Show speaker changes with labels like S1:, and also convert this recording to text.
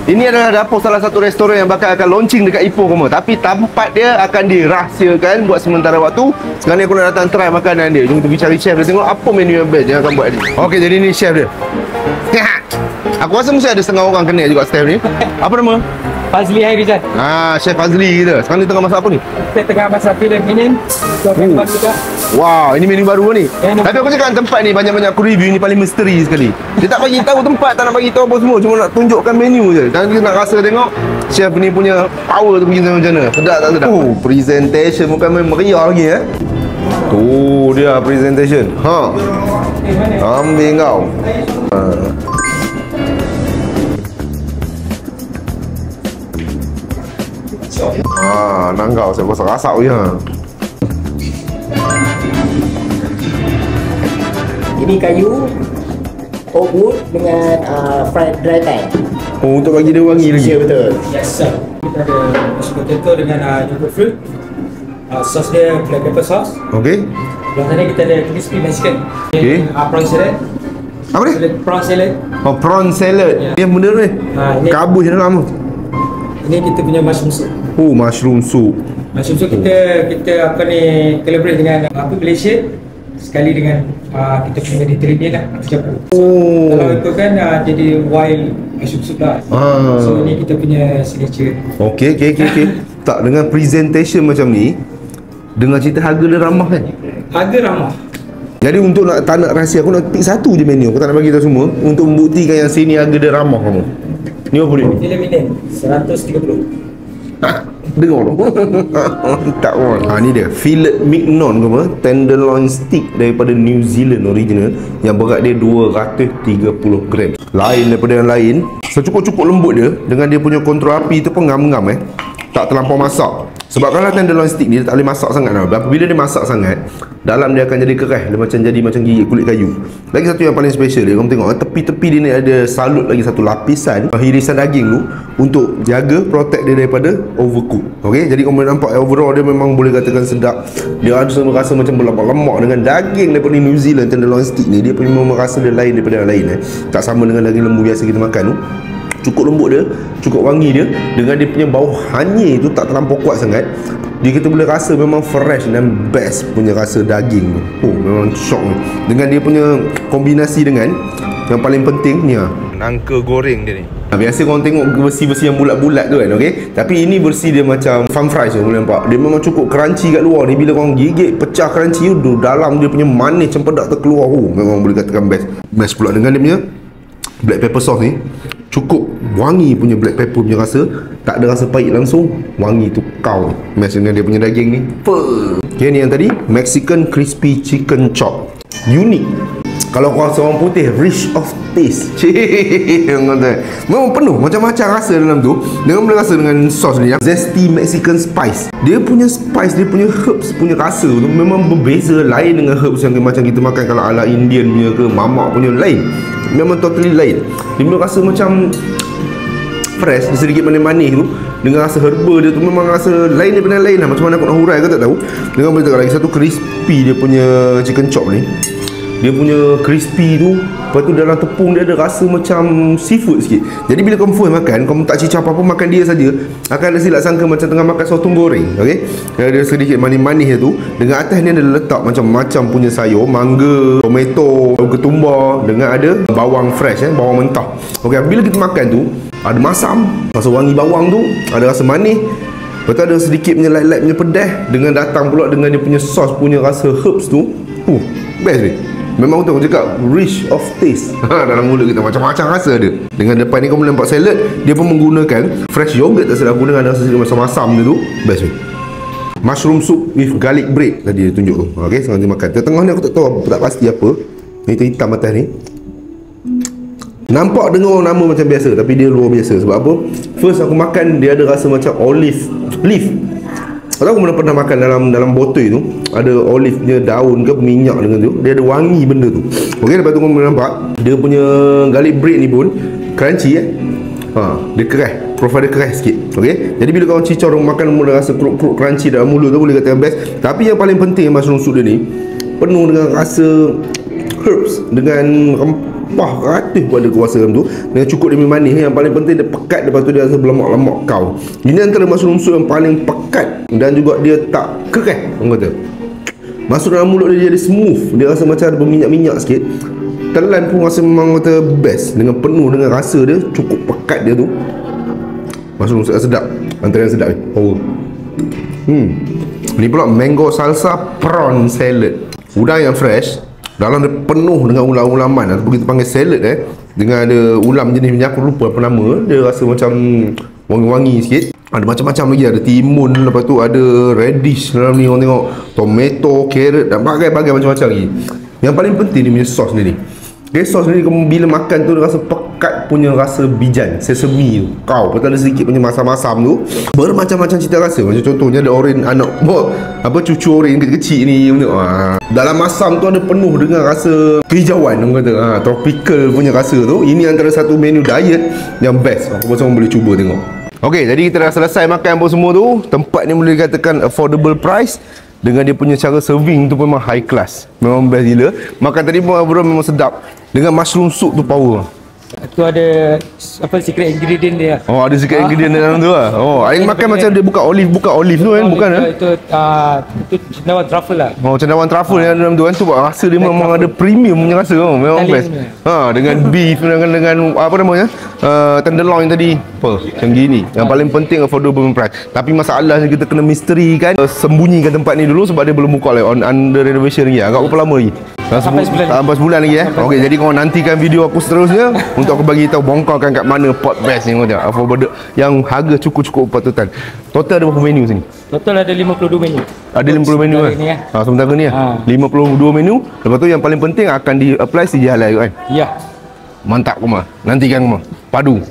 S1: Ini adalah dapur salah satu restoran yang bakal akan launching dekat Ipoh Koma. Tapi tempat dia akan dirahsiakan buat sementara waktu. Sekarang ni aku nak datang try makanan dia. Jom kita pergi cari chef dia, tengok apa menu yang best yang akan buat ni. Okey, jadi ni chef dia. Aku rasa mesti ada setengah orang kenal juga chef ni. Apa nama?
S2: Fazli Hairizan.
S1: Chef Fazli kita. Sekarang ni tengah masak apa ni?
S2: Kita tengah masak filem ini. Baru juga.
S1: Wow, ini menu baru ni. Tapi aku cakap tempat ni banyak-banyak aku review ni paling misteri sekali. Dia tak bagi tahu tempat, tak nak bagi tahu apa semua, cuma nak tunjukkan menu je. Dan kita nak rasa tengok chef ni punya power tu pergi macam mana. Sedap tak sedap? Presentation bukan main meriah lagi Tu dia presentation. Ambil kau. Nanggau saya rasa je.
S3: Ini kayu oak wood dengan fried dry pan.
S1: Untuk bagi dia wangi lagi.
S3: Ya, betul.
S2: Yes sir. Kita ada mashed potato dengan yogurt fruit. Sos dia black pepper sauce.
S1: Okey.
S2: Belah sana kita ada crispy Mexican.
S1: Okey.
S2: Prawn salad.
S1: Apa ni?
S2: Prawn salad.
S1: Prawn salad. Ni yang benda ni.
S2: Ini
S1: Kabus dalam tu.
S2: Ini kita punya mushroom soup.
S1: Mushroom soup.
S2: Mushroom soup kita apa ni collaborate dengan Malaysia sekali dengan kita punya Mediterranean lah, kita campur. Kalau itu kan jadi wild mushroom soup lah. So ini kita punya signature.
S1: Okey. Tak, dengan presentation macam ni, dengan cerita harga dia ramah kan?
S2: Harga ramah.
S1: Jadi untuk tak nak rahsia, aku nak pick satu je menu. Aku tak nak bagi tahu semua untuk membuktikan yang sini harga dia ramah kamu. Ni apa dia?
S2: Filem ini 130.
S1: Dengar tu. Tak on. Ni dia filet mignon ke apa? Tenderloin steak daripada New Zealand original yang berat dia 230 gram. Lain daripada yang lain. Secukup-cukup lembut dia dengan dia punya kontrol api tu pun ngam-ngam tak terlampau masak. Sebab kalau tenderloin steak ni dia tak boleh masak sangat tau. Bila dia masak sangat, dalam dia akan jadi keras. Dia macam gigit kulit kayu. Lagi satu yang paling special dia, kamu tengok tepi-tepi dia ni ada salut lagi satu lapisan irisan daging tu untuk jaga, protect dia daripada overcook. Okey, jadi kamu nampak overall dia memang boleh katakan sedap. Dia ada rasa macam berlemak-lemak dengan daging daripada New Zealand tenderloin steak ni. Dia punya memang rasa dia lain daripada yang lain Tak sama dengan daging lembu biasa kita makan tu. Cukup lembut dia, cukup wangi dia, dengan dia punya bau hanyir tu tak terlampau kuat sangat. Dia kita boleh rasa memang fresh dan best punya rasa daging tu. Memang shock ni. Dengan dia punya kombinasi dengan yang paling penting ni nangka goreng dia ni. Biasa korang tengok versi-versi yang bulat-bulat tu kan, okey? Tapi ini versi dia macam farm fries tu, boleh nampak. Dia memang cukup crunchy kat luar ni. Bila korang gigit pecah crunchy tu, dalam dia punya manis cempedak terkeluar. Memang boleh katakan best. Best pula dengan dia punya black pepper sauce ni. Cukup wangi punya black pepper punya rasa. Tak ada rasa pahit langsung. Wangi tu kau match dengan dia punya daging ni. Okay, ni yang tadi Mexican crispy chicken chop. Unik. Kalau korang seorang putih, rich of taste. Memang penuh macam-macam rasa dalam tu. Dengan boleh rasa dengan sos ni zesty Mexican spice. Dia punya spice, dia punya herbs punya rasa tu memang berbeza. Lain dengan herbs yang macam kita makan kalau ala Indian punya ke mamak punya, lain. Memang totally lain. Dia punya rasa macam fresh, dia sedikit manis-manis tu. Dengan rasa herba dia tu memang rasa lain daripada lain lah. Macam mana aku nak hurai ke tak tahu. Dengan boleh tengok lagi satu crispy dia punya chicken chop ni. Dia punya crispy tu, lepas tu dalam tepung dia ada rasa macam seafood sikit. Jadi bila kamu first makan, kamu tak cicah apa-apa, makan dia saja, akan ada silap sangka macam tengah makan sotong goreng. Okey, ada sedikit manis-manis tu. Dengan atas ni ada letak macam-macam punya sayur, mangga, tomato, ketumbar, dengan ada bawang fresh bawang mentah. Okey, bila kita makan tu ada masam, rasa wangi bawang tu, ada rasa manis. Lepas tu ada sedikit punya light-light punya pedas, dengan datang pula dengan dia punya sos punya rasa herbs tu. Best ni. Memang betul aku cakap rich of taste. Dalam mulut kita macam-macam rasa ada. Dengan depan ni kau boleh nampak salad. Dia pun menggunakan fresh yogurt tak silap aku, dengan ada rasa sedikit masam-masam dia tu. Best ni. Mushroom soup with garlic bread tadi dia tunjuk tu. Okey, sekarang dia makan. Tengah ni aku tak tahu, tak pasti apa. Hitam atas ni. Nampak dengar nama macam biasa, tapi dia luar biasa. Sebab apa? First aku makan, dia ada rasa macam olive leaf. Kalau aku pernah makan dalam botol tu, ada olive punya daun ke minyak dengan tu, dia ada wangi benda tu. Okey, lepas tu kau boleh nampak dia punya garlic bread ni pun crunchy dia keras, profil dia keras sikit. Okey, jadi bila kau cicor makan mula rasa keruk-keruk crunchy dalam mulut tu, boleh katakan best. Tapi yang paling penting mushroom soup dia ni penuh dengan rasa herbs, dengan rempah ratus pun ada kuasa dalam tu. Dengan cukup dia manis, yang paling penting dia pekat, lepas tu dia rasa berlemak-lemak kau. Ini antara mushroom soup yang paling pekat dan juga dia tak kereh orang kata. Masuk dalam mulut dia jadi smooth, dia rasa macam ada berminyak-minyak sikit. Telan pun rasa memang kata best, dengan penuh dengan rasa dia, cukup pekat dia tu. Mushroom soup sedap, antara yang sedap ni. Power. Ni pula mango salsa prawn salad. Udang yang fresh, dalam dia penuh dengan ulam-ulaman ataupun kita panggil salad dengan ada ulam jenis ni, aku lupa apa nama. Dia rasa macam wangi-wangi sikit. Ada macam-macam lagi, ada timun, lepas tu ada radish dalam ni, orang tengok tomato, carrot dan bagai-bagai macam-macam lagi. Yang paling penting dia punya sos ni. Okay, sos ni bila makan tu dia rasa pekat punya rasa bijan, sesame tu. Kau betul ada sedikit punya masam-masam tu. Bermacam-macam cita rasa. Macam contohnya ada oren anak cucu oren kecil-kecil ni. Dalam masam tu ada penuh dengan rasa kehijauan, orang kata. Tropical punya rasa tu. Ini antara satu menu diet yang best. Aku rasa orang boleh cuba tengok. Okey, jadi kita dah selesai makan apa semua tu. Tempat ni boleh dikatakan affordable price. Dengan dia punya cara serving tu memang high class. Memang best gila. Makan tadi pun bro memang sedap. Dengan mushroom soup tu power.
S2: Tu ada apa secret ingredient dia.
S1: Oh, ada secret ingredient dalam tu lah. Oh, Ain makan macam dia buka olive tu kan, bukan
S2: Itu cendawan truffle lah.
S1: Oh, cendawan truffle yang dalam tu kan, tu rasa dia memang ada premium punya rasa. Memang best. Dengan beef dengan apa namanya? Tenderloin tadi. Apa? Macam gini. Yang paling penting affordable price. Tapi masalahnya kita kena misteri kan, sembunyikan tempat ni dulu sebab dia belum buka lagi, under renovation lagi. Agak berapa lama lagi?
S2: Sampai
S1: sebulan lagi Okey, jadi kau nantikan video aku seterusnya untuk aku bagi tahu bongkarkan kat mana pot best ni kau tengok. Affordable yang harga cukup-cukup patutkan. Total ada berapa menu sini?
S2: Total ada 52 menu.
S1: Ada 50 menu kan? Sementara ni 52 menu. Lepas tu yang paling penting akan di apply si jalan kan?
S2: Ya.
S1: Mantap kau mah. Nantikan kau mah. Padu.